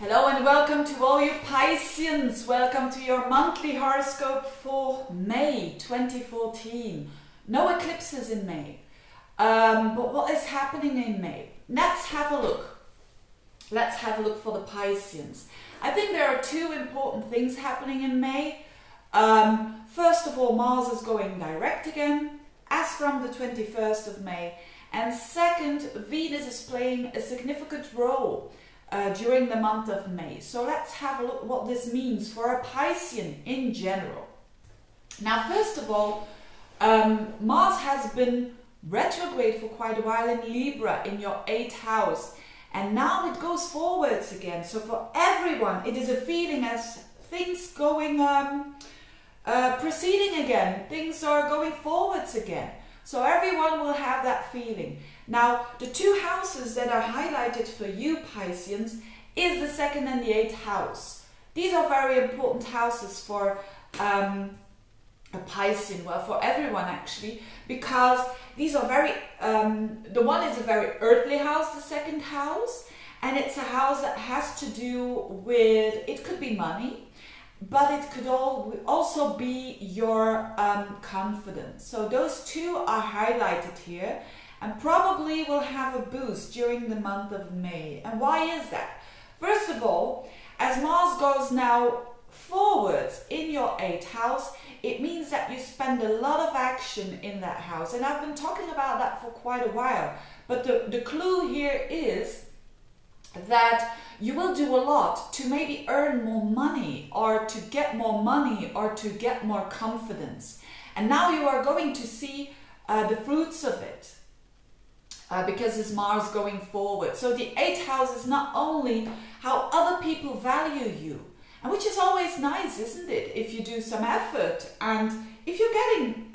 Hello and welcome to all you Pisceans. Welcome to your monthly horoscope for May 2014. No eclipses in May. But what is happening in May? Let's have a look. Let's have a look for the Pisceans. I think there are two important things happening in May. First of all, Mars is going direct again, as from the 21st of May. And second, Venus is playing a significant role during the month of May. So let's have a look at what this means for a Piscean in general. Now, first of all, Mars has been retrograde for quite a while in Libra in your 8th house. And now it goes forwards again. So for everyone, it is a feeling as things going, proceeding again. Things are going forwards again. So everyone will have that feeling. Now, the two houses that are highlighted for you Pisceans is the 2nd and the 8th house. These are very important houses for a Piscean, well, for everyone actually, because these are very, the one is a very earthly house, the 2nd house, and it's a house that has to do with, it could be money, but it could also be your confidence. So those two are highlighted here and probably will have a boost during the month of May. And why is that? First of all, as Mars goes now forwards in your 8th house, it means that you spend a lot of action in that house. And I've been talking about that for quite a while. But the clue here is that you will do a lot to maybe earn more money or to get more money or to get more confidence. And now you are going to see the fruits of it because it's Mars going forward. So the 8th house is not only how other people value you, and which is always nice, isn't it? If you do some effort and if you're getting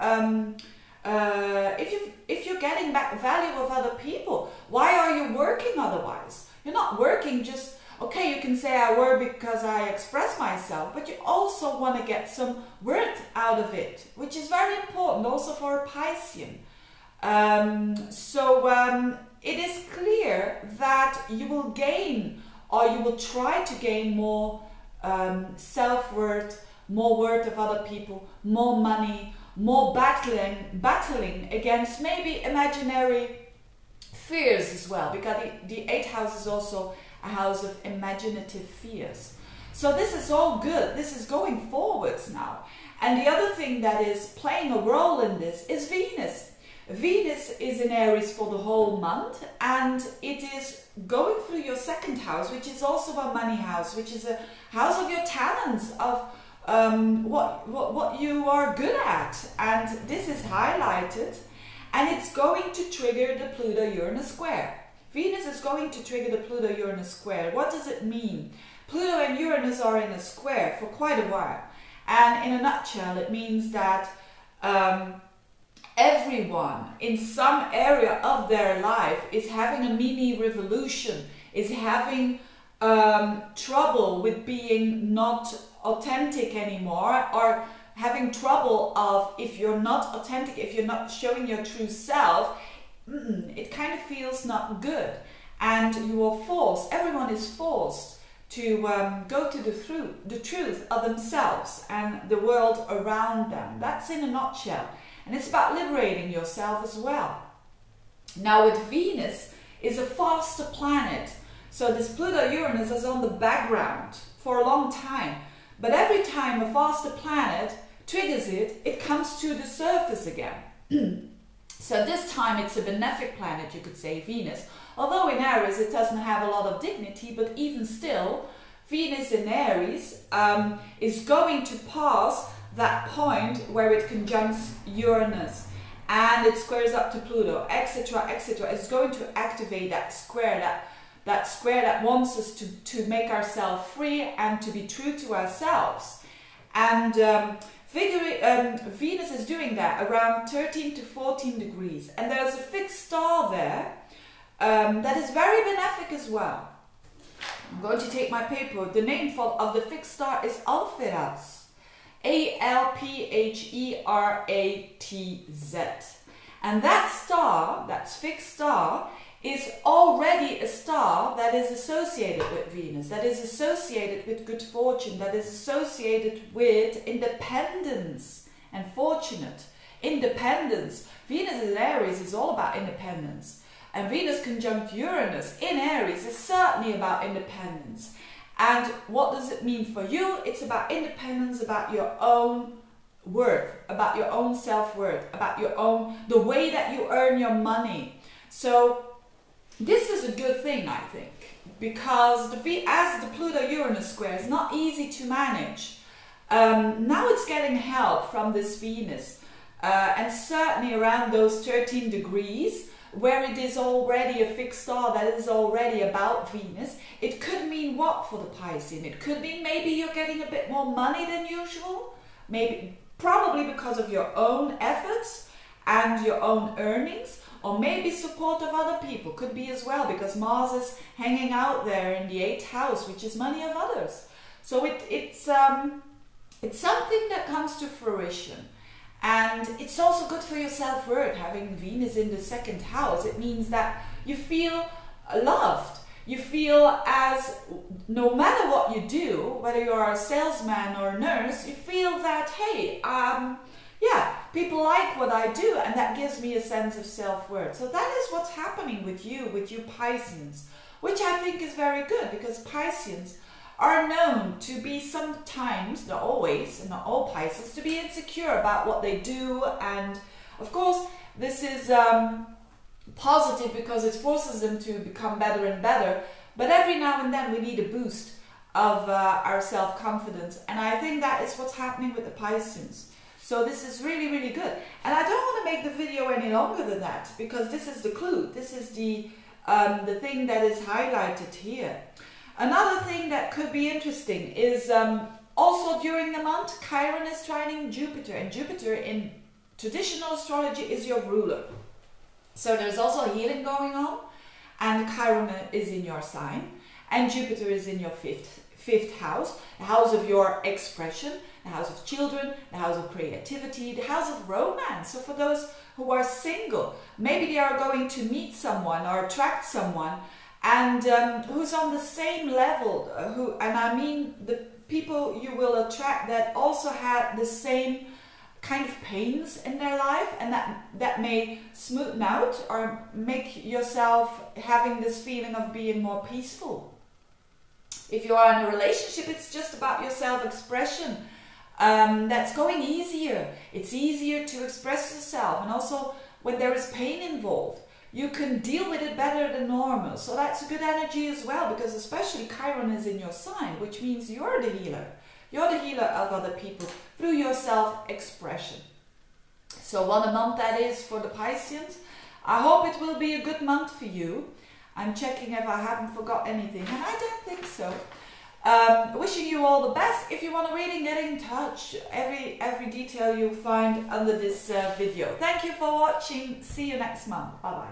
if you're getting back value of other people, why are you working otherwise? You're not working just, okay, you can say I work because I express myself, but you also want to get some worth out of it, which is very important also for a Piscean. It is clear that you will gain, or you will try to gain more self-worth, more worth of other people, more money, more battling against maybe imaginary fears as well, because the 8th house is also a house of imaginative fears. So this is all good. This is going forwards now. And the other thing that is playing a role in this is Venus. Venus is in Aries for the whole month, and it is going through your 2nd house, which is also a money house, which is a house of your talents, of what you are good at. And this is highlighted. And it's going to trigger the Pluto-Uranus square. Venus is going to trigger the Pluto-Uranus square. What does it mean? Pluto and Uranus are in a square for quite a while. And in a nutshell, it means that everyone in some area of their life is having a mini revolution, is having trouble with being not authentic anymore, or having trouble of, if you're not authentic, if you're not showing your true self, it kind of feels not good. And you are forced, everyone is forced to go to the truth of themselves and the world around them. That's in a nutshell. And it's about liberating yourself as well. Now with Venus is a faster planet. So this Pluto-Uranus is on the background for a long time. But every time a faster planet triggers it, it comes to the surface again. So this time it's a benefic planet, you could say, Venus. Although in Aries it doesn't have a lot of dignity, but even still, Venus in Aries is going to pass that point where it conjuncts Uranus and it squares up to Pluto, etc., etc. It's going to activate that square, that square that wants us to make ourselves free and to be true to ourselves. And Venus is doing that around 13 to 14 degrees. And there's a fixed star there that is very benefic as well. I'm going to take my paper. The name of the fixed star is Alpheratz. A-L-P-H-E-R-A-T-Z. And that star, that fixed star, is already a star that is associated with Venus, that is associated with good fortune, that is associated with independence and fortunate. Independence. Venus in Aries is all about independence. And Venus conjunct Uranus in Aries is certainly about independence. And what does it mean for you? It's about independence, about your own worth, about your own self-worth, about your own, the way that you earn your money. So this is a good thing, I think, because as the Pluto-Uranus square is not easy to manage. Now it's getting help from this Venus, and certainly around those 13 degrees, where it is already a fixed star that is already about Venus. It could mean what for the Piscean? It could mean maybe you're getting a bit more money than usual, probably because of your own efforts and your own earnings, or maybe support of other people. Could be as well, because Mars is hanging out there in the 8th house, which is money of others. So it's something that comes to fruition. And it's also good for your self-worth, having Venus in the 2nd house. It means that you feel loved. You feel as, no matter what you do, whether you're a salesman or a nurse, you feel that, hey, yeah, people like what I do, and that gives me a sense of self-worth. So that is what's happening with you Pisceans, which I think is very good, because Pisceans are known to be sometimes, not always, and not all Pisces, to be insecure about what they do. And of course, this is positive because it forces them to become better and better. But every now and then we need a boost of our self-confidence. And I think that is what's happening with the Pisceans. So this is really, really good. And I don't want to make the video any longer than that, because this is the clue. This is the thing that is highlighted here. Another thing that could be interesting is also during the month, Chiron is trining Jupiter, and Jupiter in traditional astrology is your ruler. So there's also healing going on, and Chiron is in your sign, and Jupiter is in your fifth house, the house of your expression, the house of children, the house of creativity, the house of romance. So for those who are single, maybe they are going to meet someone or attract someone, and who's on the same level, and I mean the people you will attract that also have the same kind of pains in their life, and that may smoothen out or make yourself having this feeling of being more peaceful. If you are in a relationship, it's just about your self-expression. That's going easier. It's easier to express yourself, and also when there is pain involved, you can deal with it better than normal. So that's a good energy as well, because especially Chiron is in your sign, which means you're the healer. You're the healer of other people through your self-expression. So what a month that is for the Pisceans. I hope it will be a good month for you. I'm checking if I haven't forgot anything, and I don't think so. Wishing you all the best. If you want a reading, get in touch. Every detail you'll find under this video. Thank you for watching. See you next month. Bye bye.